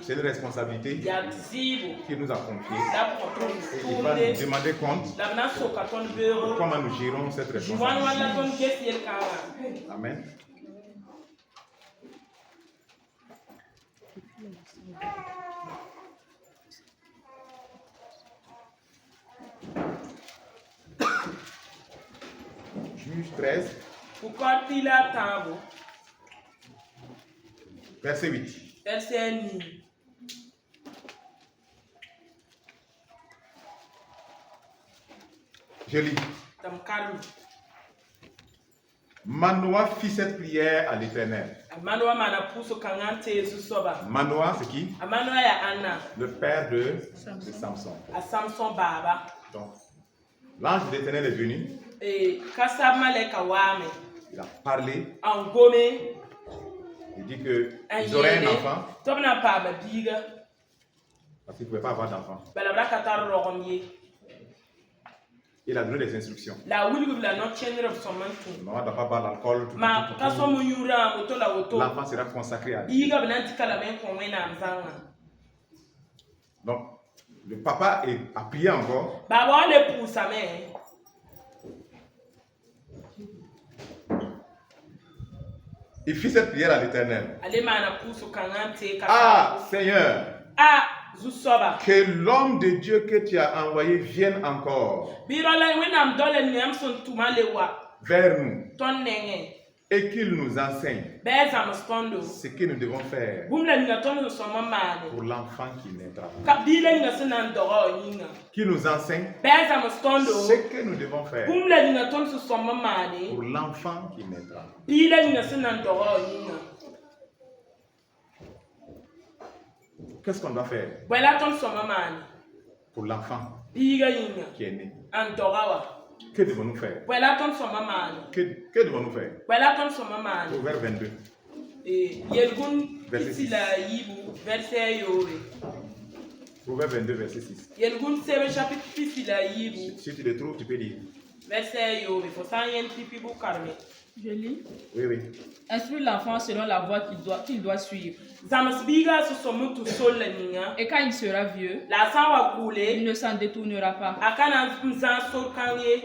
C'est une responsabilité qu'il nous a confiée. Et il va nous demander compte de comment nous gérons cette responsabilité. Amen. Juge 13. Verset 8. Je lis. Manoah fit cette prière à l'Éternel. Manoah, c'est qui? Le père de Samson. Donc, l'ange de l'Éternel est venu. Il a parlé. Il dit qu'ils auraient un enfant. Parce qu'il ne pouvait pas avoir d'enfant. Il a donné des instructions. Maman ne doit pas boire l'alcool. L'enfant sera consacré à Dieu. Donc, le papa a prié encore. Il fit cette prière à l'Éternel. Ah, Seigneur, que l'homme de Dieu que tu as envoyé vienne encore vers nous et qu'il nous enseigne ce que nous devons faire pour l'enfant qui naîtra. Qu'il nous enseigne ce que nous devons faire pour l'enfant qui naîtra. Qu'est-ce qu'on doit faire pour l'enfant qui est né? Que devons-nous faire? Que devons-nous faire? Proverbe 22. Verset 6. Proverbe 22, verset 6. Si tu le trouves, tu peux lire. Je lis. Oui, oui. Instruis l'enfant selon la voie qu'il doit suivre. Et quand il sera vieux, il ne s'en détournera pas.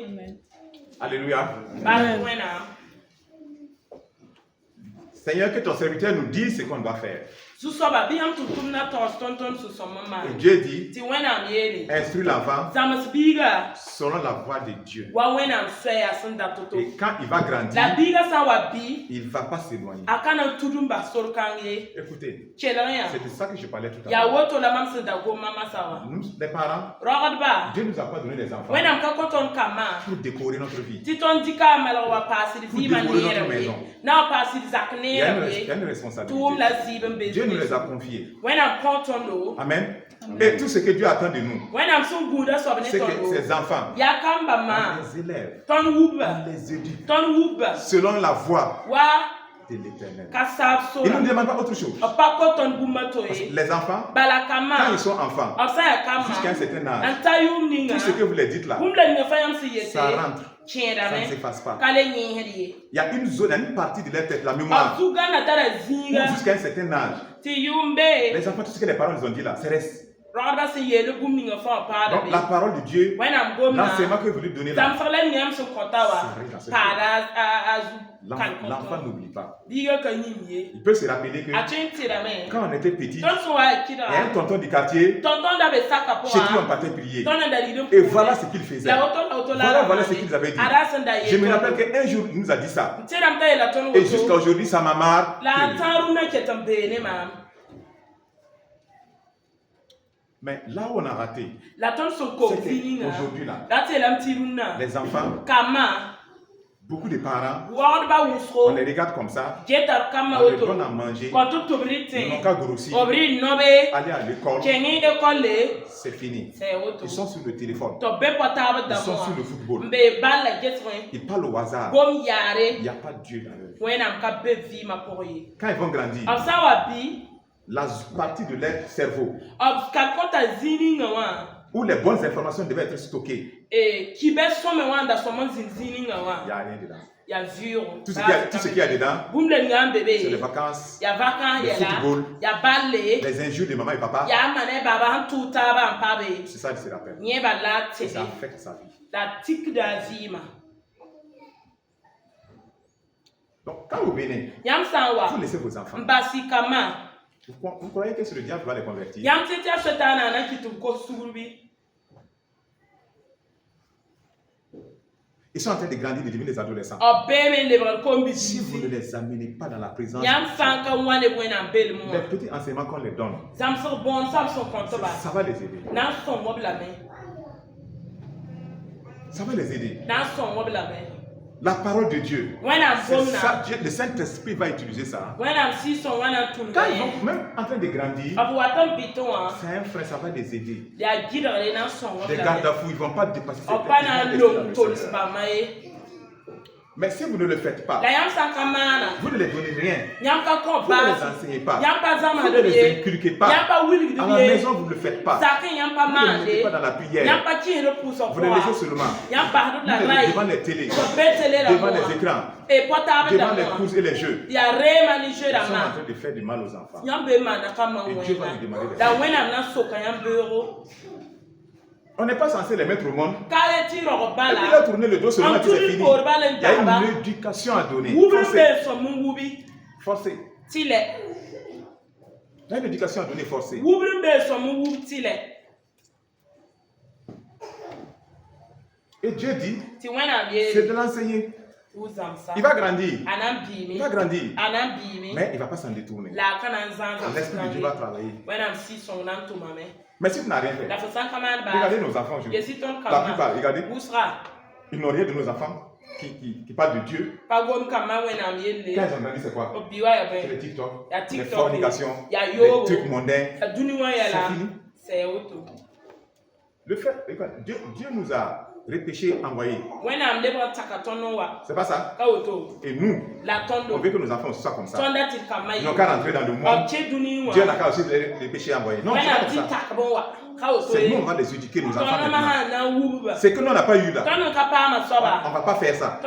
Amen. Alléluia. Seigneur, que ton serviteur nous dise ce qu'on doit faire. Et Dieu dit, instruis l'enfant selon la voie de Dieu. Et quand il va grandir, il ne va pas s'éloigner. Écoutez, c'est de ça que je parlais tout à l'heure. Nous, les parents, Dieu ne nous a pas donné des enfants pour décorer notre vie, pour décorer notre maison. Il y a une responsabilité. Dieu nous les a confiés. Amen. Et tout ce que Dieu attend de nous, c'est que ces enfants, on les élève, on les éduque selon la voie de l'Éternel. Il ne nous demande pas autre chose. Les enfants, quand ils sont enfants, jusqu'à un certain âge, tout ce que vous leur dites là, ça rentre. Ça ne s'efface pas. Il y a une zone, une partie de leur tête, la mémoire, jusqu'à un certain âge. Les enfants, tout ce que les parents nous ont dit là, ça reste. Donc la parole de Dieu, l'enseignement que vous lui donnez là, l'enfant n'oublie pas. Il peut se rappeler que quand on était petit, il y a un tonton du quartier chez qui on partait prier. Et voilà ce qu'il faisait. Voilà ce qu'ils avaient dit. Je me rappelle qu'un jour, il nous a dit ça. Et jusqu'à aujourd'hui, ça m'a marre. Mais là où on a raté, c'est qu'aujourd'hui là, les enfants, beaucoup de parents, on les regarde comme ça, on les donne à manger, ils n'ont qu'à grossir, aller à l'école, c'est fini. Ils sont sur le téléphone, ils sont sur le football, ils parlent au hasard, il n'y a pas de Dieu dans leur vie. Quand ils vont grandir, la partie de leur cerveau où les bonnes informations devaient être stockées, il n'y a rien dedans. Il y a tout ce qu'il y a dedans, c'est les vacances, le football, les injures de maman et papa. C'est ça qui se rappelle. Et ça affecte sa vie. Donc, quand vous venez, vous laissez vos enfants. Vous croyez que c'est le diable qui va les convertir? Ils sont en train de grandir, de devenir des adolescents. Si vous ne les amenez pas dans la présence, les petits enseignements qu'on les donne, ça va les aider. Ça va les aider. La parole de Dieu, ça, le Saint-Esprit va utiliser ça. Quand ils vont même en train de grandir, c'est un frère, ça va les aider. Les garde-à-fous, ils ne vont pas dépasser cette étape. Mais si vous ne le faites pas, vous ne les donnez rien. Vous ne les enseignez pas. Vous ne les inculquez pas. À la maison, vous ne le faites pas. Vous ne les mettez pas dans la prière. Vous les laissez seulement devant les télés, devant les écrans, devant les courses et les jeux. Ils sont en train de faire du mal aux enfants. Et Dieu va nous demander des choses. On n'est pas censé les mettre au monde. Et puis leur tourner le dos seulement que c'est fini. Il y a une éducation à donner. Forcée. Il y a une éducation à donner forcée. Et Dieu dit, c'est de l'enseigner. Il va grandir. Il va grandir. Mais il ne va pas s'en détourner. L'Esprit de Dieu va travailler. Mais si tu n'as rien fait, regardez nos enfants aujourd'hui. La plupart, regardez, ils n'ont rien de nos enfants qui parlent de Dieu. Quand ils ont grandi, c'est quoi? C'est les TikTok, les fornications, les trucs mondains. C'est fini. Le fait, Dieu nous a repêchés, envoyés. C'est pas ça? Et nous, on veut que nos enfants soient comme ça. Ils n'ont qu'à rentrer dans le monde. Dieu n'a qu'à aussi les péchés envoyés. Non, c'est pas comme ça. C'est nous, on va les éduquer, nos enfants. C'est que nous, on n'a pas eu là. On ne va pas faire ça.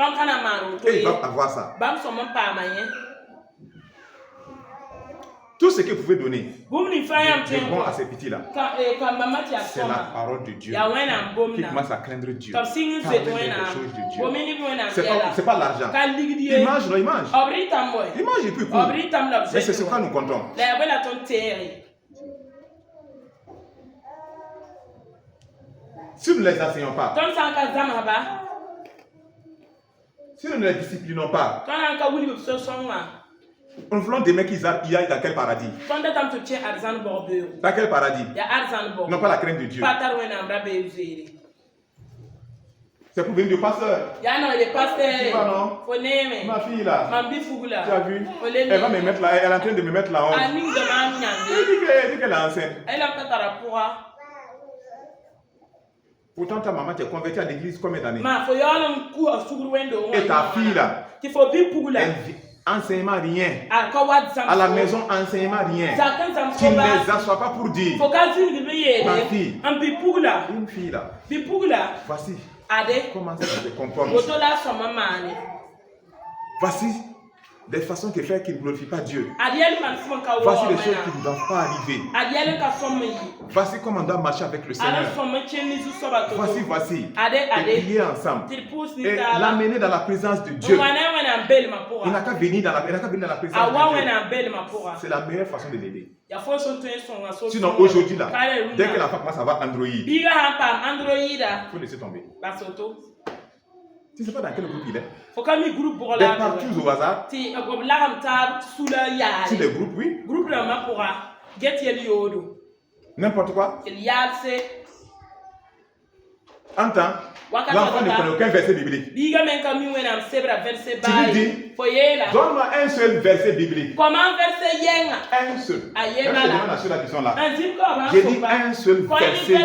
Et ils vont avoir ça. Tout ce que vous pouvez donner de bon à ces petits-là, c'est la parole de Dieu. Qui commence à craindre Dieu. Parler des choses de Dieu. C'est pas l'argent. Il mange, non, il mange. Il mange et puis il court. Mais c'est sur quoi nous comptons. Si nous ne les enseignons pas, si nous ne les disciplinons pas, on voulons des mecs qui aillent dans quel paradis? Dans quel paradis? Non, pas la crainte de Dieu. C'est pour venir du pasteur. Tu vois, non? Ma fille là, tu as vu? Elle va me mettre là, elle est en train de me mettre la honte. Elle dit qu'elle est enceinte. Pourtant ta maman t'est convertie à l'église combien d'années? Et ta fille là, enseignement rien. À la maison, enseignement rien. Tu ne les assois pas pour dire. Ma fille, une fille là, voici comment ça se comporte. Voici des façons qui font qu'il ne glorifie pas Dieu. Voici les choses qui ne doivent pas arriver. Voici comment on doit marcher avec le Seigneur. Voici. Et prier ensemble. Et l'amener dans la présence de Dieu. Il n'a qu'à venir dans la présence de Dieu. C'est la meilleure façon de l'aider. Sinon, aujourd'hui, là, dès que l'enfant commence à avoir Android, il faut laisser tomber. Tu ne sais pas dans quel groupe il est. Des partout au hasard. Si les groupes, oui. N'importe quoi. Entends, l'enfant ne connaît aucun verset biblique. Tu lui dis, Donne-moi un seul verset biblique. Comment verset yenga? Un seul. Je demande à ceux-là qui sont là. J'ai dit un seul verset.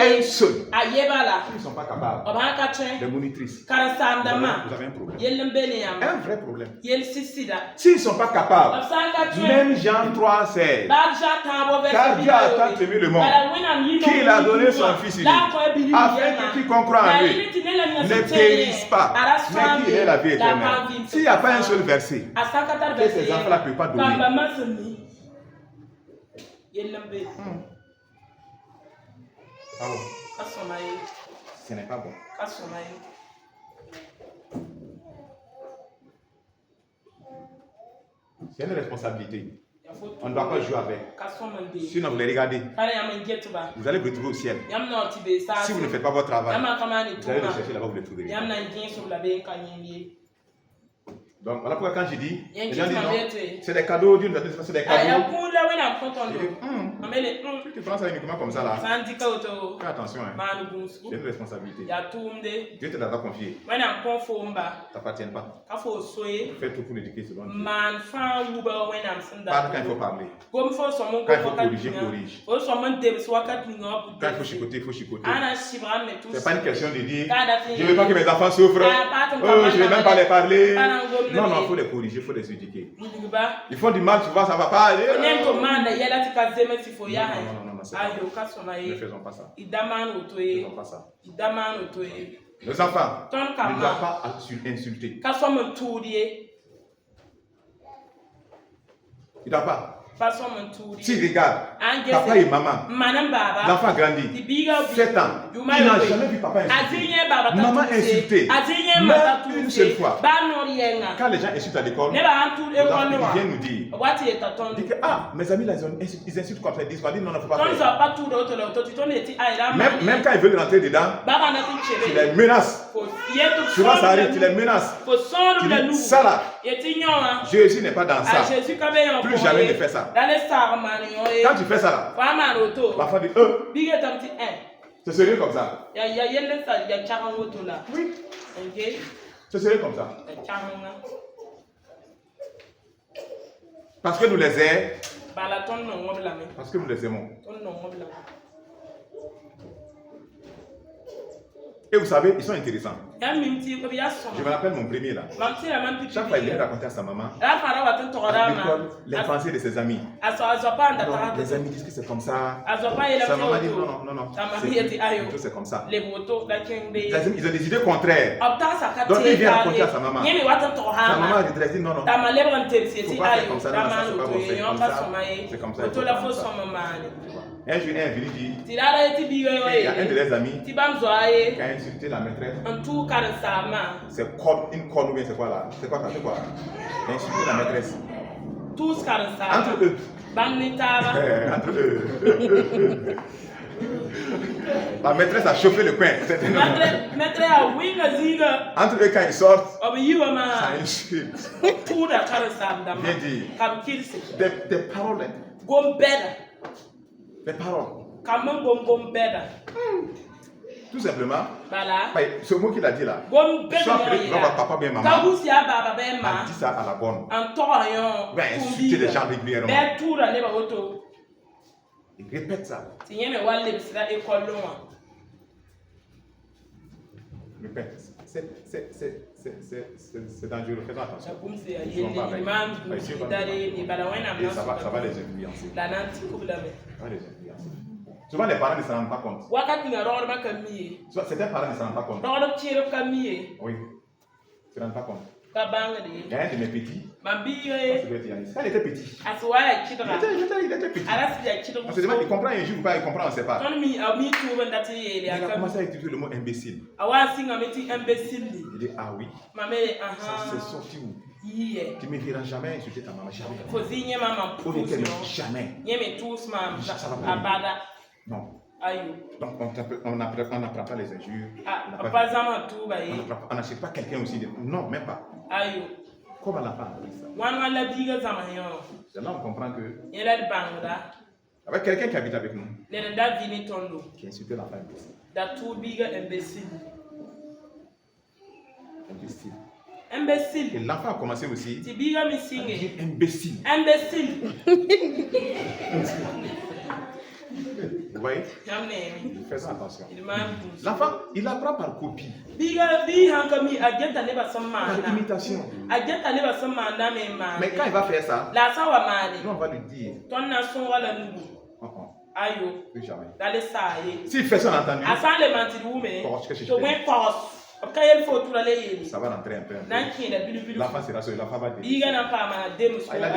Un seul. Ils ne sont pas capables. Les monitrices. Vous avez un problème. Un vrai problème. S'ils ne sont pas capables, même Jean 3,16. Car Dieu a tant aimé le monde qu'il a donné son Fils unique, afin que quiconque croit en lui ne périsse pas, mais qu'il ait la vie éternelle. S'il n'y a pas un seul verset que ces enfants-là ne peuvent pas donner, ce n'est pas bon. C'est une responsabilité. On ne doit pas jouer avec. Sinon, vous les regardez. Vous allez vous retrouver au ciel. Si vous ne faites pas votre travail, vous allez le chercher là-bas, vous le trouverez. Donc voilà pourquoi quand je dis, les gens disent non, c'est des cadeaux d'une certaine façon, c'est des cadeaux. Tu prends ça uniquement comme ça là. Fais attention, hein. C'est une responsabilité. Dieu te l'a confié. T'appartient pas. Fais tout pour l'éduquer selon Dieu. Parle quand il faut parler. Quand il faut corriger, corrige. Quand il faut chicoter, il faut chicoter. C'est pas une question de dire, je ne veux pas que mes enfants souffrent. Je ne vais même pas les parler. Non, il faut les corriger, il faut les éduquer. Ils font du mal, tu vois, ça ne va pas aller. Non, c'est pas. Ne faisons pas ça. Ne faisons pas ça. Les enfants ne doivent pas insulter. Ils ne doivent pas. Si regarde, papa et maman, l'enfant grandit, 7 ans, il n'a jamais vu papa insulter, maman insulter, même une seule fois. Quand les gens insultent à l'école, ils viennent nous dire, que, ah, mes amis là, ils insultent comme ça, ils disent, non, il ne faut pas faire. Même quand ils veulent rentrer dedans, tu les menaces. Souvent ça arrive, tu les menaces. Tu dis, ça là, Jésus n'est pas dans ça. Plus jamais ne fais ça. Quand tu fais ça là, parfois tu dis, c'est sérieux comme ça. Oui. C'est sérieux comme ça. Parce que nous les aimons. Parce que nous les aimons. Et vous savez, ils sont intéressants. Je me rappelle mon premier là. Chaque fois, il vient raconter à sa maman, à l'école, les pensées de ses amis. Alors, les amis disent que c'est comme ça. Sa maman dit non. C'est comme ça. Ils ont des idées contraires. Donc, il vient raconter à sa maman. Sa maman dit non. Il faut pas faire comme ça. Non, ça, c'est pas bon. C'est comme ça. Un jour, il est venu dire, il y a un de leurs amis qui a insulté la maîtresse. C'est une conne ou bien c'est quoi là? C'est quoi ça? C'est quoi? Il a insulté la maîtresse. Entre eux. Entre eux. La maîtresse a chauffé le pain. Entre eux, quand ils sortent, ça insulte. Bien dit. Des paroles. Des paroles. Tout simplement, ce mot qu'il a dit là, soit que va papa bien maman, a dit ça à la bonne. Va insulter les gens régulièrement. Il répète ça. Répète. C'est dangereux. Faisons attention. Ça va les influencer. Souvent, les parents ne se rendent pas compte. Certains parents ne se rendent pas compte. Oui, ne se rendent pas compte. Il y a un de mes petits. Quand il était petit. Il était petit. On se demande, il comprend un jour ou pas, il comprend, on ne sait pas. Il a commencé à utiliser le mot imbécile. Il dit, ah oui. Ça c'est sorti où? Tu ne me verras jamais insulter ta maman, jamais. Ça va pas. Non. Donc on n'apprend pas les injures. On n'achète pas quelqu'un aussi. Non, même pas. Comment l'enfant a appris ça? C'est là on comprend que avec quelqu'un qui habite avec nous, qui insulte l'enfant imbécile. Imbécile. Et l'enfant a commencé aussi à dire imbécile. Imbécile. Vous voyez? Faisons attention. L'enfant, il apprend par copie. Par imitation. Mais quand il va faire ça, nous on va lui dire. Plus jamais. S'il fait son entendu, ça va rentrer un peu. L'enfant sera seul, l'enfant va dire. Il a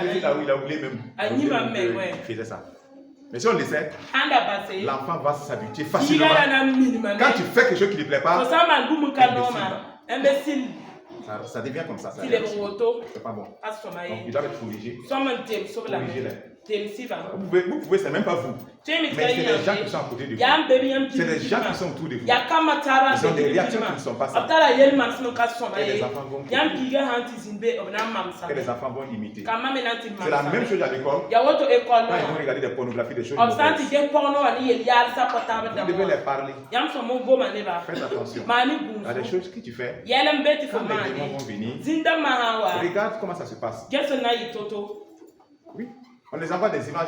dit là où il a oublié même. Il faisait ça. Mais si on le sait, l'enfant va s'habituer facilement. Quand tu fais quelque chose qui ne lui plaît pas, ça devient comme ça. C'est pas bon. Donc il doit être corrigé. Vous pouvez, c'est même pas vous. Mais c'est les gens qui sont à côté de vous. C'est les gens qui sont autour de vous. Ils ont des réactions qui ne sont pas ça. Et les enfants vont imiter. C'est la même chose à l'école. Quand ils vont regarder des pornographies, des choses. Vous devez les parler. Faites attention. Il y a des choses que tu fais. Quand les démons vont venir, regarde comment ça se passe. Oui. On les envoie des images,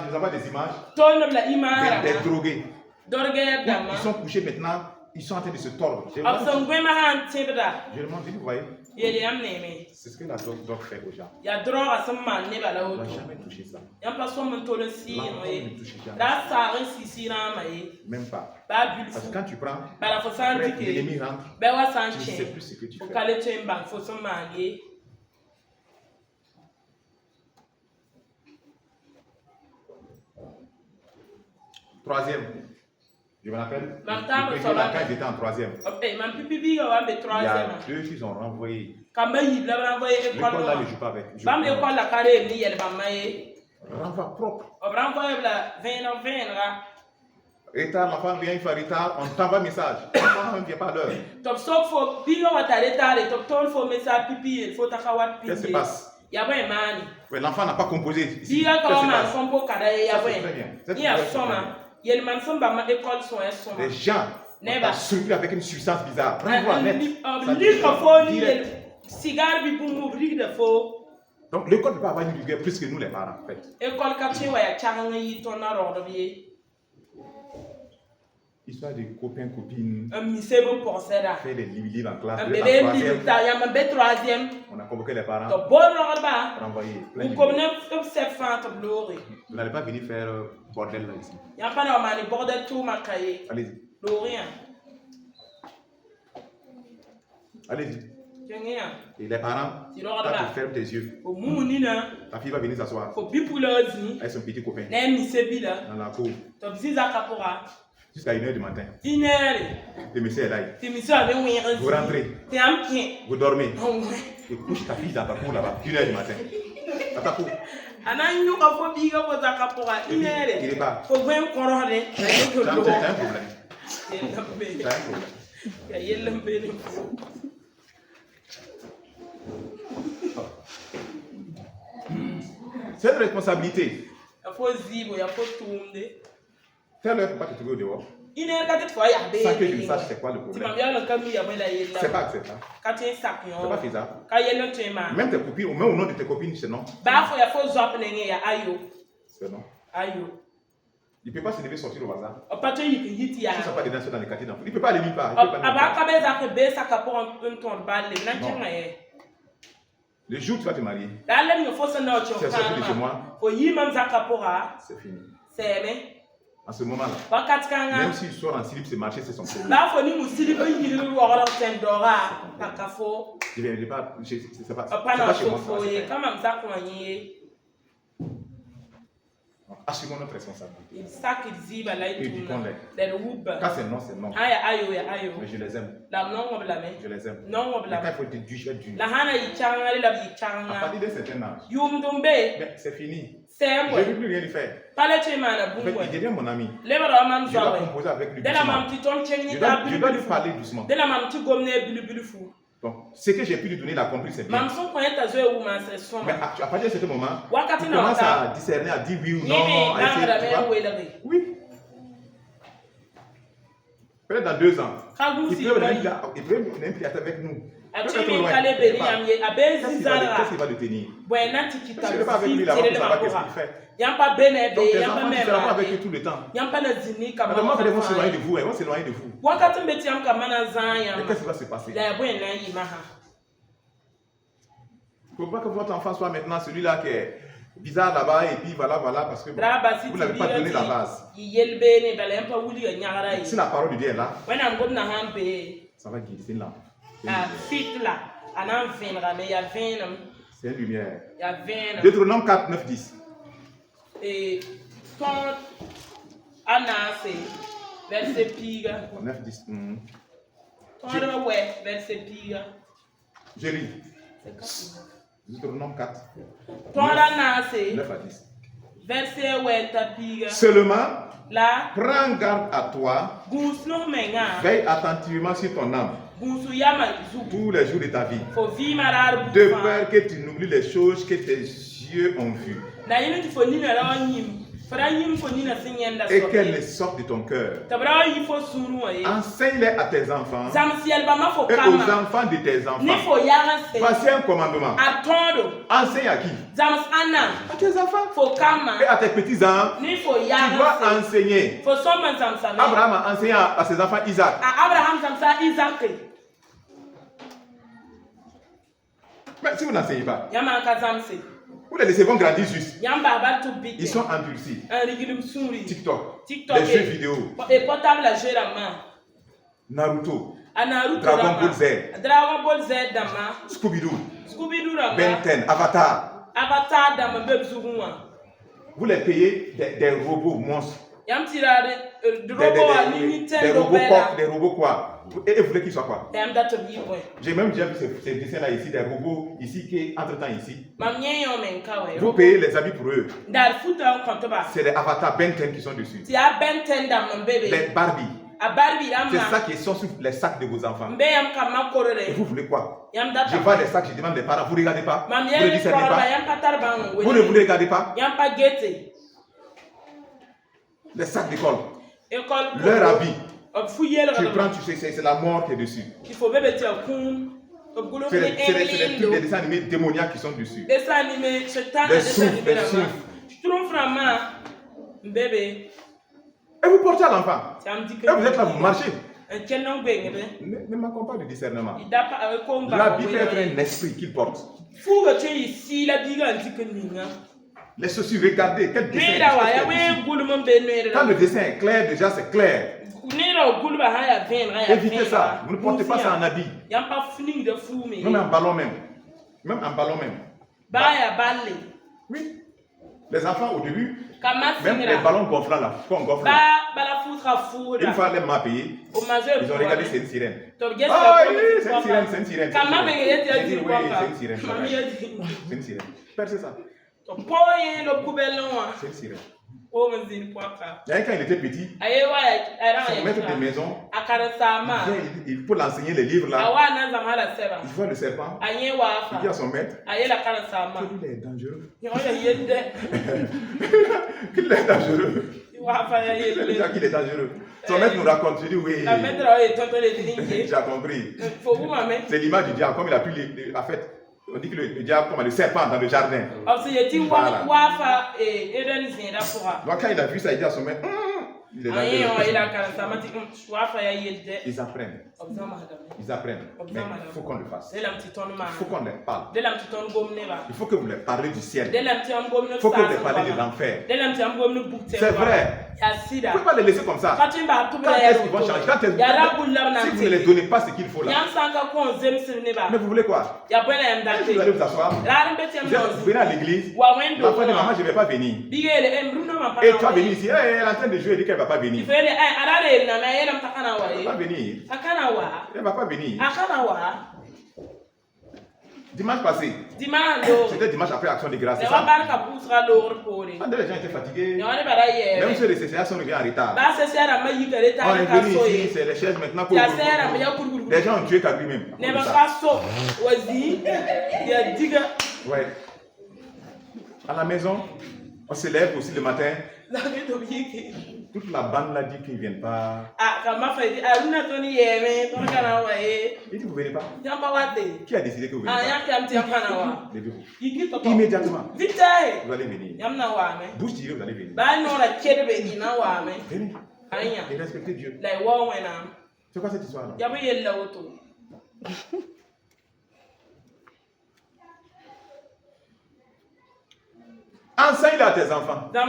des drogués. Ils sont couchés maintenant, ils sont en train de se tordre. Je leur demande, vous voyez, c'est ce que la drogue fait aux gens. On ne va jamais toucher ça. L'enfant ne touche jamais. Même pas. Parce que quand tu prends, après l'ennemi rentre, tu ne sais plus ce que tu fais. Troisième. Je me rappelle. Quand ils étaient en troisième. Il y a 2 filles ont renvoyé. L'école là ne joue pas avec. Renvoi propre. Retard, l'enfant vient, il fait retard, on t'envoie un message. L'enfant ne vient pas à l'heure. Qu'est-ce qui se passe? Ouais, l'enfant n'a pas composé. Qu'est-ce qui se passe? Les gens sont surpris avec une substance bizarre. Donc l'école ne peut pas avoir une rigueur plus que nous les parents. En fait. Histoire de copains, copines. Faire des livres en classe. On a convoqué les parents. Renvoyer. Vous n'allez pas venir faire bordel là ici. Allez-y. Allez-y. Et les parents, quand tu fermes tes yeux, ta fille va venir s'asseoir avec son petit copain dans la cour jusqu'à 1h du matin. Le monsieur est là. Vous rentrez, vous dormez, et couche ta fille dans ta cour là-bas, 1h du matin. Dans ta cour. Il est pas. C'est un problème. C'est un problème. C'est une responsabilité. Telle-leur ne pas te trouver au dehors. Sans que je ne sache c'est quoi le problème. C'est pas acceptable. C'est pas faisable. Même tes copines, même au nom de tes copines, c'est non. C'est non. Il ne peut pas se lever sortir au hasard. Ils ne sont pas des danseurs dans les quartiers d'enfants. Il ne peut pas aller nulle part. Le jour où tu vas te marier, c'est sorti de chez moi. C'est fini. En ce moment-là, même s'il sort en slip, c'est marcher, c'est son problème. C'est pas chez moi. Assumons notre responsabilité. Et éduquons-les. Quand c'est non, c'est non. Mais je les aime. Je les aime. Mais quand il faut être dur, je vais être dur. À partir d'un certain âge, c'est fini. Je ne veux plus rien lui faire. En fait, il devient mon ami. Je dois composer avec lui doucement. Je dois lui parler doucement. Donc, ce que j'ai pu lui donner, il a compris, c'est bien. Mais à partir de ce moment, il commence à discerner, à dire oui ou non. Oui. Peut-être dans 2 ans, il peut même être avec nous. Qu'est-ce qu'il va le tenir? Si tu ne pas avec lui là-bas, tu savoir qu'est-ce qu'il fait. Donc tes enfants, tu ne seras pas avec eux tout le temps. Maintenant, ils vont s'éloigner de vous. Ils vont s'éloigner de vous. Qu'est-ce qui va se passer? Il ne faut pas que votre enfant soit maintenant celui-là qui est bizarre là-bas et puis voilà, parce que bon, vous n'avez pas donné la base. Si la parole de Dieu est là, ça va guider, c'est là. C'est une lumière. Deutéronome 4, 9, 10. Verset piga. 9, 10. Je lis. Deutéronome 4. 9 à 10. Seulement, prends garde à toi, veille attentivement sur ton âme tous les jours de ta vie, de peur que tu n'oublies les choses que tes yeux ont vues et qu'elles ne sortent de ton cœur. Enseigne-les à tes enfants et aux enfants de tes enfants. Voici un commandement. Enseigne à qui? À tes enfants et à tes petits-enfants. Tu dois enseigner. Abraham a enseigné à ses enfants Isaac. Mais si vous n'enseignez pas, vous les laissez vont grandir juste. Ils sont impulsifs. TikTok, les jeux vidéo, Naruto, Dragon Ball Z, Scooby-Doo, Ben 10, Avatar. Vous les payez des robots monstres. Des robots quoi? Et vous voulez qu'ils soient quoi? J'ai même déjà vu ces dessins-là ici, des robots ici qui entre-temps ici. Vous payez les habits pour eux. C'est les avatars Ben 10 qui sont dessus. Les Barbie. C'est ça qui sont sur les sacs de vos enfants. Et vous voulez quoi? Je vois les sacs, je demande les parents, vous ne regardez pas? Vous ne discernez pas? Vous ne vous regardez pas? Les sacs d'école, leur habit. Tu prends, tu sais, c'est la mort qui est dessus. C'est les dessins animés démoniaques qui sont dessus. Les souffles. Et vous portez à l'enfant. Et vous êtes là, vous marchez. Ne manquons pas de discernement. L'habit peut être un esprit qu'il porte. Les chaussures, regardez, quel dessin. Quand le dessin est clair, déjà c'est clair. Évitez ça. Vous ne portez pas ça en habit. Même en ballon même. Oui. Les enfants au début, même les ballons gonflants là, qu'on gonfle là. Une fois les m'a payé, ils ont regardé, c'est une sirène. Ah oui, c'est une sirène. J'ai dit oui, c'est une sirène. Percez ça. C'est une sirène. Quand il était petit, son maître de maison, il faut l'enseigner les livres là. Il voit le serpent. Il dit à son maître qu'il est dangereux. Qu'il est dangereux. Il dit qu'il est dangereux. Son maître nous raconte, je dis oui. J'ai compris. C'est l'image du diable, comme il a pu la fête. On dit que le diable comme le serpent dans le jardin. Voilà. Donc quand il a vu ça, il dit à son maître, il est dangereux. Ils apprennent. Mais il faut qu'on le fasse. Il faut qu'on les parle. Il faut que vous les parlez du ciel. Il faut que vous les parlez de l'enfer. C'est vrai. Vous ne pouvez pas les laisser comme ça. Quand est-ce qu'ils vont changer? Si vous ne les donnez pas ce qu'il faut là. Mais vous voulez quoi? Vous allez vous asseoir. Vous venez à l'église. L'enfant dit, maman, je ne vais pas venir. Et tu vas venir ici. Elle est en train de jouer et dit qu'elle ne va pas venir. Elle ne va pas venir. Elle ne va pas venir. Dimanche passé, c'était dimanche après Action de Grâce. Quand les gens étaient fatigués, même ceux de CCA sont revenus en retard. On est venu ici, c'est les chaises maintenant pour les gens ont tué Kabri même. Ouais. À la maison, On se lève aussi le matin. Toute la bande l'a dit qu'ils ne viennent pas. Il dit vous ne venez pas. Qui a décidé que vous ne venez pas? Levez-vous. Immédiatement. Vous allez venir. Bouche tirée, vous allez venir. Venez. Et respectez Dieu. C'est quoi cette histoire-là? Enseigne à tes enfants. Et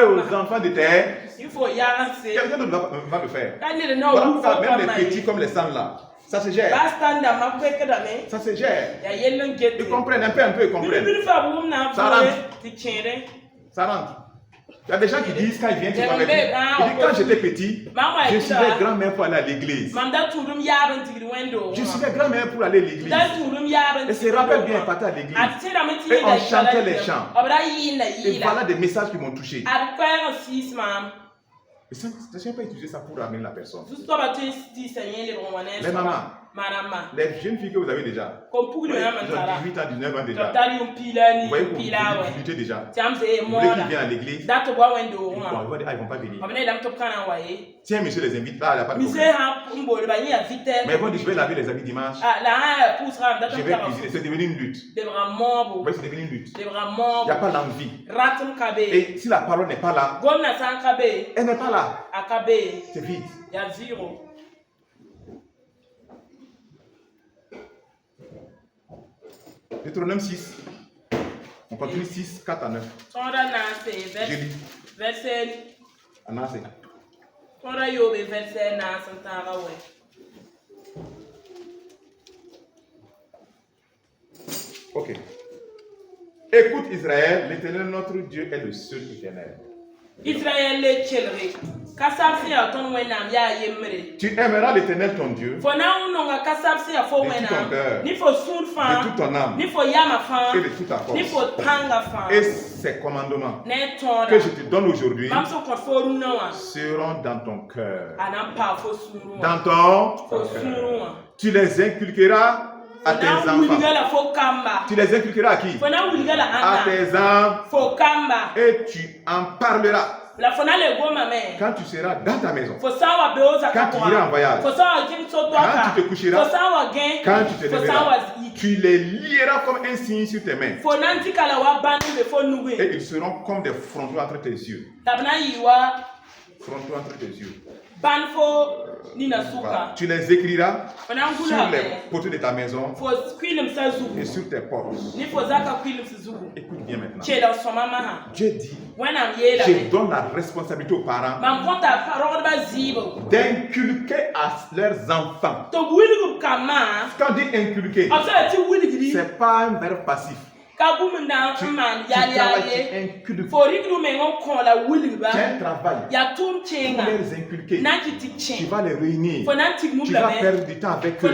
aux enfants de terre. Quelqu'un d'autre va le faire. Voilà pourquoi même les petits comme les sangs là, ça se gère. Ça se gère. Ils comprennent un peu, ils comprennent. Ça rentre. Ça rentre. Il y a des gens qui disent quand ils viennent, ils disent quand j'étais petit, je suivais grand-mère pour aller à l'église. Je suivais grand-mère pour aller à l'église. Et se rappelle bien, elle partait à l'église. Et on chantait les chants. Et voilà des messages qui m'ont touché. Et ça, je ne sais pas utiliser ça pour ramener la personne. Les mamans, les jeunes filles que vous avez déjà, ils ont 18 ans, 19 ans déjà. Vous voyez que vous luttez déjà. Vous voulez qu'ils viennent à l'église. Ils vont pas venir. Si un monsieur les invite là, il n'y a pas de problème. Mais ils vont dire je vais laver les habits dimanche. Je vais cuisiner. C'est devenu une lutte. Oui, c'est devenu une lutte. Il n'y a pas l'envie. Et si la parole n'est pas là, elle n'est pas là. C'est vide. Il y a zéro. Deutéronome 6. On continue 6, 4 à 9. Je lis. Verset. Anase. Ok. Écoute Israël, l'Éternel notre Dieu est le seul éternel. Israël le chelri. Kasapsi a ton wenam ya yemre. Tu aimeras l'Éternel ton Dieu For now nonga kasapsi a fo de tout ton wenam. cœur, Ni for sur de fan. toute ton âme Ni for yama fan. et de toute ta force. Ni for panga fan. Et ces commandements Ne tonda. que je te donne aujourd'hui Mamso ko for noa. seront dans ton cœur. Anampa fo suru. Dans ton Fo cœur. suru. Tu les inculqueras à tes enfants. Tu les inculqueras à qui? À tes enfants. Et tu en parleras quand tu seras dans ta maison, quand tu iras en voyage, quand tu te coucheras, quand tu te lèveras. Tu les lieras comme un signe sur tes mains. Et ils seront comme des frontons entre tes yeux. Frontons entre tes yeux. Voilà. Tu les écriras sur les poteaux de ta maison et sur tes portes. Écoute bien maintenant. Dieu dit, je donne la responsabilité aux parents d'inculquer à leurs enfants. Quand on dit inculquer, ce n'est pas un verbe passif. Tu travailles, tu inculques. C'est un travail. Pour les inculquer. Tu vas les réunir. Tu vas perdre du temps avec eux.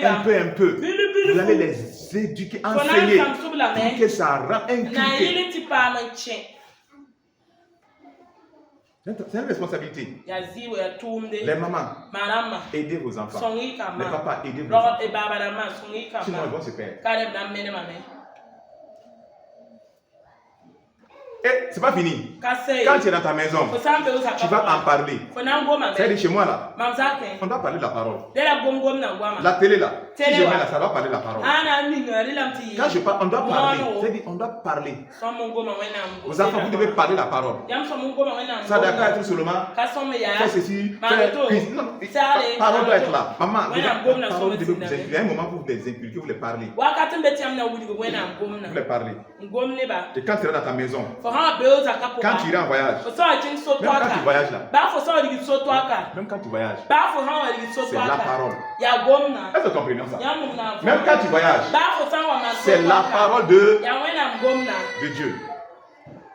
Un peu. Vous allez les éduquer, enseigner pour que ça rend inculqué. C'est une responsabilité. Les mamans, aidez vos enfants. Les papas, aidez vos enfants. Sinon, ils vont se perdre. Et c'est pas fini. Quand tu es dans ta maison, tu vas en parler. C'est-à-dire chez moi là, on doit parler de la parole. La télé là, si je mets là, ça va parler de la parole. Quand je parle, on doit parler. C'est-à-dire on doit parler. Vos enfants, vous devez parler la parole. Ça doit pas être seulement fais ceci, fais cuisine. Non, la parole doit être là. Maman, la parole devait vous inculquer. Il y a un moment pour vous les inculquer, vous les parlez. Vous les parlez. Et quand tu es dans ta maison, quand tu iras en voyage, même quand tu voyages là, même quand tu voyages, c'est la parole. Est-ce que vous comprenez ça? Même quand tu voyages, c'est la parole de Dieu.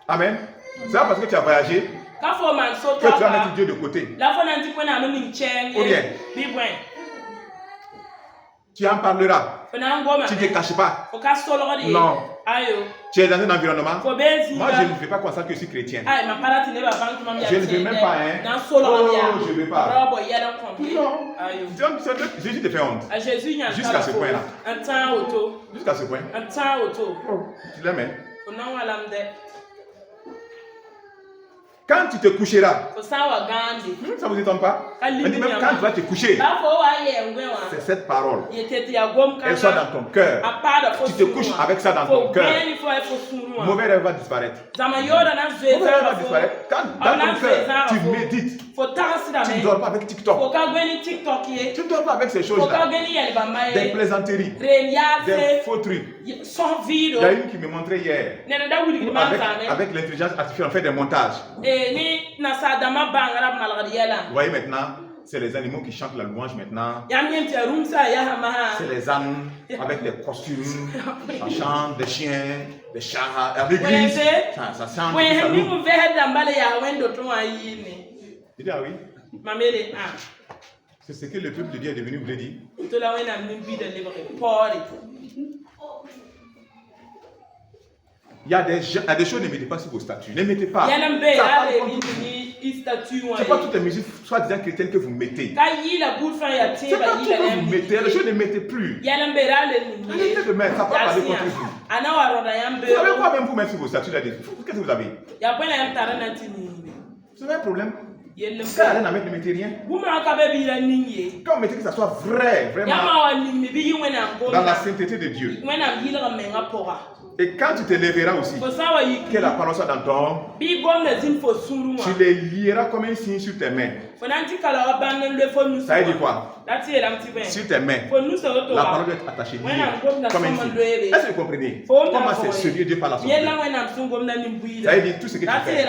Amen. C'est pas parce que tu as voyagé que tu vas mettre Dieu de côté. Ou bien, tu en parleras. Tu ne te caches pas. Non. Tu es dans un environnement. Moi, je ne vais pas croire que je suis chrétien. Je ne veux même pas, hein. Oh, je ne veux pas. Non. Jésus te fait honte. Jusqu'à ce point-là. Jusqu'à ce point. Oh, tu l'aimes, hein? Quand tu te coucheras, ça vous étonne pas? On dit même quand tu vas te coucher, c'est cette parole. Elle soit dans ton cœur. Tu te couches avec ça dans ton cœur. Mauvais rêve va disparaître. Mauvais rêve va disparaître. Quand dans ton cœur, tu médites. Tu ne dors pas avec TikTok. Tu ne dors pas avec ces choses-là. Des plaisanteries. Des faux trucs. Il y a une qui me montrait hier. Avec l'intelligence artificielle, on fait des montages. Vous voyez maintenant, c'est les animaux qui chantent la louange maintenant. C'est les ânes avec des costumes. Ça chante, des chiens, des chats. À l'église, ça chante. Il dit ah oui. C'est ce que le peuple de Dieu est devenu, vous le dites. Il y a des choses, ne mettez pas sur vos statuts. Ne mettez pas. C'est pas toutes les musiques, soit disant chrétiennes que vous mettez. C'est pas tout que vous mettez. Les choses ne mettez plus. Arrêtez de mettre, ça va parler contre vous. Vous savez quoi même vous mettre sur vos statuts là? Qu'est-ce que vous avez? Vous avez un problème? Quand elle n'a ne mettez rien. Quand on mettez que ça soit vrai, vraiment, dans la sainteté de Dieu. Et quand tu te lèveras aussi, que la parole soit dans ton, tu les lieras comme un signe sur tes mains. Ça veut dire quoi? Sur tes mains, la parole doit être attachée comme un signe. Est-ce que vous comprenez? Comment c'est sérieux Dieu par la santé? Ça veut dire tout ce que tu fais,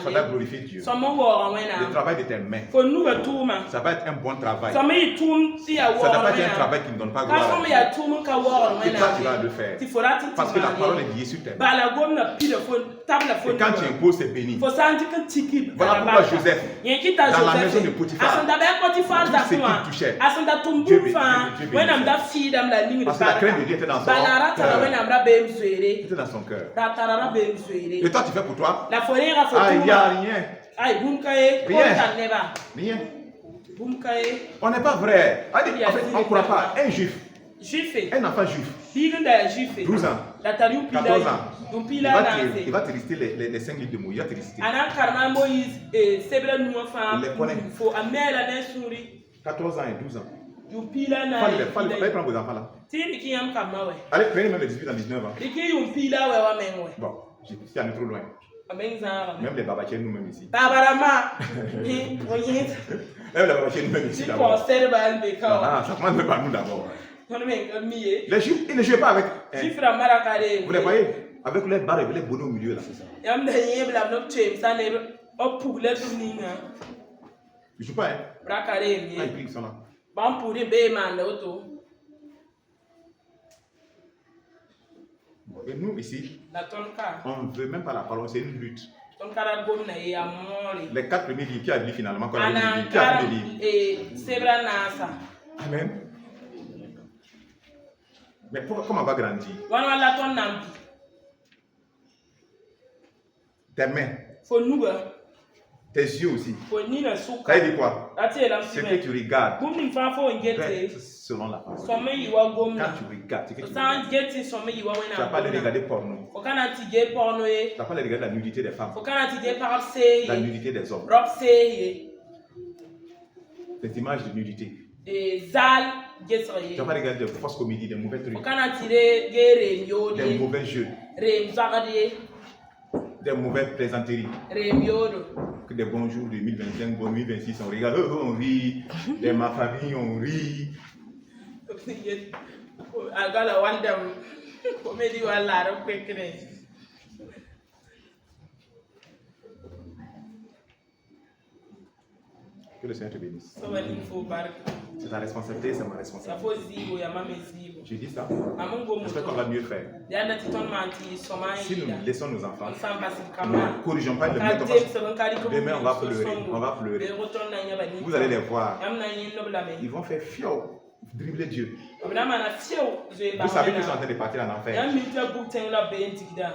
ça doit glorifier Dieu. Le travail de tes mains, ça va être un bon travail. Ça ne doit pas être un travail qui ne donne pas gloire à Dieu. Et toi tu vas le faire. Parce que la parole est liée sur tes mains. Et quand tu imposes, c'est béni. Voilà pourquoi Joseph, dans la maison de Potiphar, tout ce qu'il touchait, Dieu bénissait. Parce que la crainte de Dieu était dans son cœur. Était dans son cœur. Et toi, tu fais pour toi? Ah, il n'y a rien. Rien. On n'est pas vrai. En fait, on ne croit pas. Un juif, un enfant juif, 12 ans, 14 ans, il va te réciter les 5 livres de Moïse. Il va te réciter. Les connaît. 14 ans et 12 ans. Fallait prendre vos enfants là. Allez, prenez même les 18 ans, 19 ans. Bon, je suis allé trop loin. Même les babachés nous-mêmes ici. Même les babachés nous-mêmes ici d'abord. Ça commence par nous d'abord. Les juifs, ils ne jouent pas avec. Vous les voyez? Avec les barres et les bonhommes au milieu là, c'est ça. Ils ne jouent pas, hein? Ah, ils sont là. Et nous ici, on ne veut même pas la parole, c'est une lutte. Les 4 premiers livres, qui a dit finalement qu'on a dit? Qui a dit? Amen. Mais comment on va grandir? Tes mains. Tes yeux aussi. Ça veut dire quoi? Ce que tu regardes selon la parole. Quand tu regardes, ce que tu regardes. Tu n'as pas de regarder porno. Tu n'as pas de regarder la nudité des femmes. La nudité des hommes. Cette image de nudité. Tu n'as pas regardé de fausses comédies, des mauvais trucs. Des mauvais jeux. Des mauvaises plaisanteries. Que des bons jours 2025, 2026, on regarde, on rit. De ma famille, on rit. Que le Seigneur te bénisse. C'est ta responsabilité, c'est ma responsabilité. J'ai dit ça. J'espère qu'on va mieux faire. Si nous laissons nos enfants, nous ne corrigeons pas le mettre. Demain, on va pleurer. Vous allez les voir. Ils vont faire fior. Dribbler Dieu. Vous savez qu'ils sont en train de partir en enfer.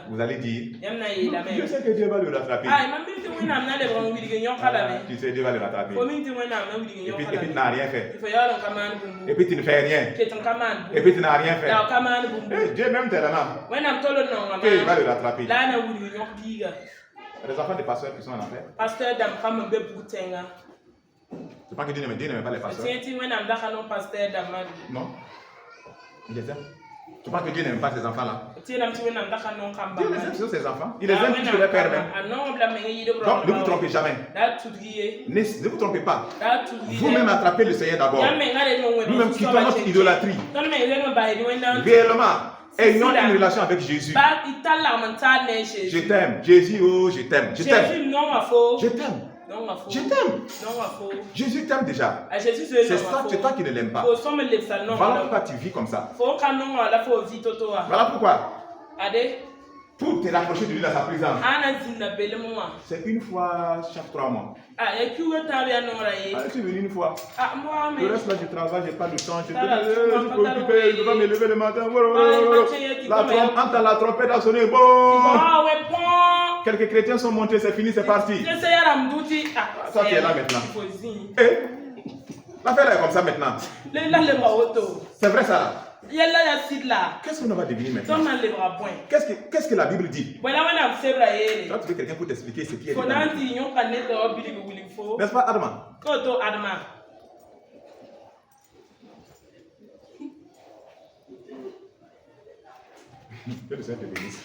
Vous allez dire, je sais que Dieu va le rattraper. Tu sais, Dieu va le rattraper. Et puis tu n'as rien fait. Et puis tu ne fais rien. Et puis tu n'as rien fait. Et Dieu même tellement. Il va le rattraper. Les enfants des pasteurs qui sont en enfer. Pasteur Dam me Boutenga. C'est pas que Dieu n'aime pas les pasteurs. Non. Il les aime. Tu penses que Dieu n'aime pas ces enfants-là? Dieu les aime sur ses enfants. Il les aime plus que les pères même. Donc ne vous trompez jamais. Ne vous trompez pas. Vous-même attrapez le Seigneur d'abord. Nous-mêmes quittons notre idolâtrie. Réellement, ayons une relation avec Jésus. Je t'aime. Jésus, oh, je t'aime. Je t'aime. Je t'aime. Je t'aime. Jésus t'aime déjà. C'est ça, c'est toi qui ne l'aimes pas. Voilà pourquoi tu vis comme ça. Voilà pourquoi. Pour te rapprocher de lui dans sa présence. C'est une fois chaque 3 mois. Tu es venu une fois. Le reste là du travail, j'ai pas de temps. Je suis occupé, je dois me lever le matin. La trompette a sonné. Quelques chrétiens sont montés, c'est fini, c'est parti. Ça, tu es là maintenant. L'affaire est comme ça maintenant. C'est vrai ça là. Qu'est-ce qu'on va devenir maintenant? Qu'est-ce que la Bible dit? Quand tu veux quelqu'un pour t'expliquer ce qui est dedans. N'est-ce pas, Adama? Que le Seigneur te bénisse.